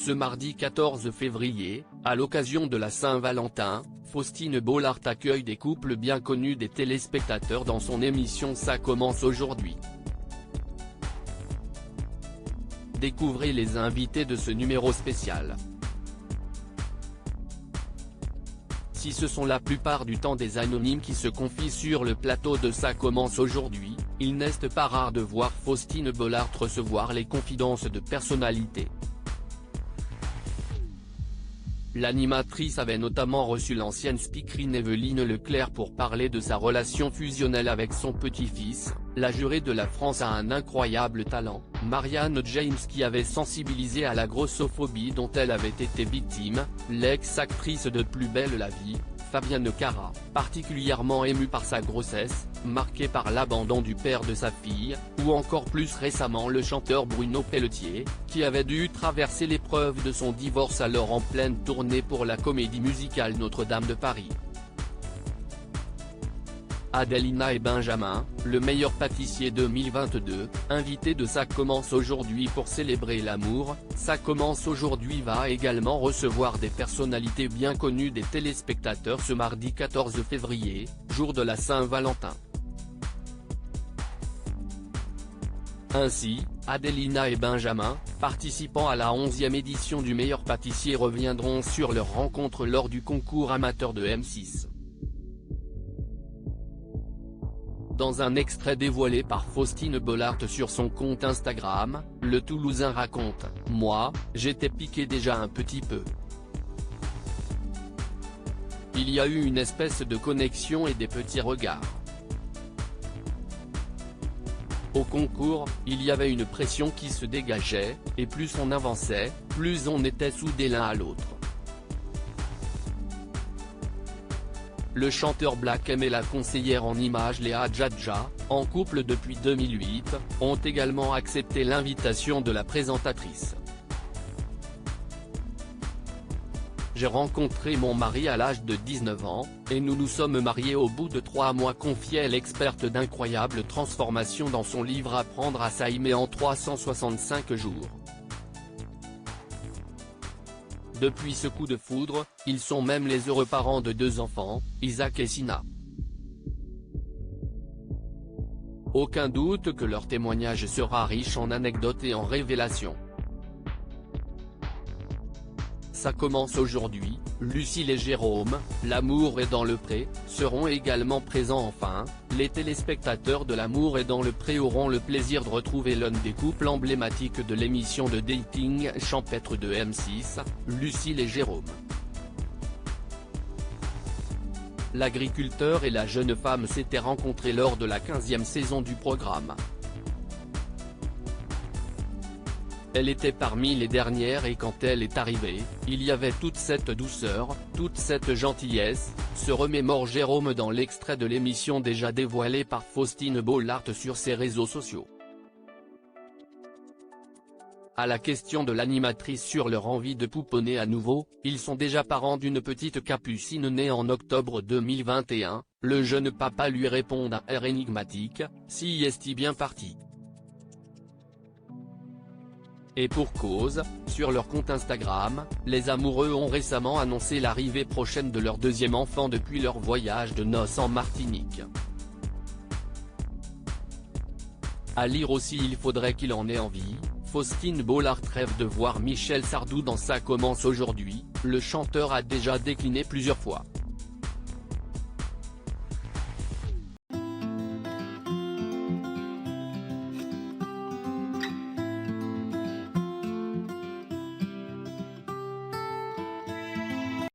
Ce mardi 14 février, à l'occasion de la Saint-Valentin, Faustine Bollaert accueille des couples bien connus des téléspectateurs dans son émission Ça commence aujourd'hui. Découvrez les invités de ce numéro spécial. Si ce sont la plupart du temps des anonymes qui se confient sur le plateau de Ça commence aujourd'hui, il n'est pas rare de voir Faustine Bollaert recevoir les confidences de personnalités. L'animatrice avait notamment reçu l'ancienne speakerine Evelyne Leclerc pour parler de sa relation fusionnelle avec son petit-fils. La jurée de la France a un incroyable talent, Marianne James, qui avait sensibilisé à la grossophobie dont elle avait été victime, l'ex-actrice de Plus belle la vie, Fabienne Cara, particulièrement émue par sa grossesse, marquée par l'abandon du père de sa fille, ou encore plus récemment le chanteur Bruno Pelletier, qui avait dû traverser l'épreuve de son divorce alors en pleine tournée pour la comédie musicale Notre-Dame de Paris. Adelina et Benjamin, le meilleur pâtissier 2022, invité de Ça commence aujourd'hui pour célébrer l'amour. Ça commence aujourd'hui va également recevoir des personnalités bien connues des téléspectateurs ce mardi 14 février, jour de la Saint-Valentin. Ainsi, Adelina et Benjamin, participants à la 11e édition du meilleur pâtissier, reviendront sur leur rencontre lors du concours amateur de M6. Dans un extrait dévoilé par Faustine Bollaert sur son compte Instagram, le Toulousain raconte « Moi, j'étais piqué déjà un petit peu. Il y a eu une espèce de connexion et des petits regards. Au concours, il y avait une pression qui se dégageait, et plus on avançait, plus on était soudés l'un à l'autre. » Le chanteur Black M et la conseillère en images Léa Djadja, en couple depuis 2008, ont également accepté l'invitation de la présentatrice. J'ai rencontré mon mari à l'âge de 19 ans, et nous nous sommes mariés au bout de 3 mois, confiait l'experte d'incroyables transformations dans son livre Apprendre à s'aimer en 365 jours. Depuis ce coup de foudre, ils sont même les heureux parents de 2 enfants, Isaac et Sina. Aucun doute que leur témoignage sera riche en anecdotes et en révélations. Ça commence aujourd'hui, Lucille et Jérôme, L'amour est dans le pré, seront également présents. Enfin, les téléspectateurs de L'amour est dans le pré auront le plaisir de retrouver l'un des couples emblématiques de l'émission de dating champêtre de M6, Lucille et Jérôme. L'agriculteur et la jeune femme s'étaient rencontrés lors de la 15e saison du programme. Elle était parmi les dernières et quand elle est arrivée, il y avait toute cette douceur, toute cette gentillesse, se remémore Jérôme dans l'extrait de l'émission déjà dévoilé par Faustine Bollaert sur ses réseaux sociaux. À la question de l'animatrice sur leur envie de pouponner à nouveau, ils sont déjà parents d'une petite capucine née en octobre 2021, le jeune papa lui répond d'un air énigmatique, « Si est-il bien parti ?» Et pour cause, sur leur compte Instagram, les amoureux ont récemment annoncé l'arrivée prochaine de leur 2e enfant depuis leur voyage de noces en Martinique. À lire aussi, il faudrait qu'il en ait envie. Faustine Bollaert rêve de voir Michel Sardou dans Ça commence aujourd'hui, le chanteur a déjà décliné plusieurs fois.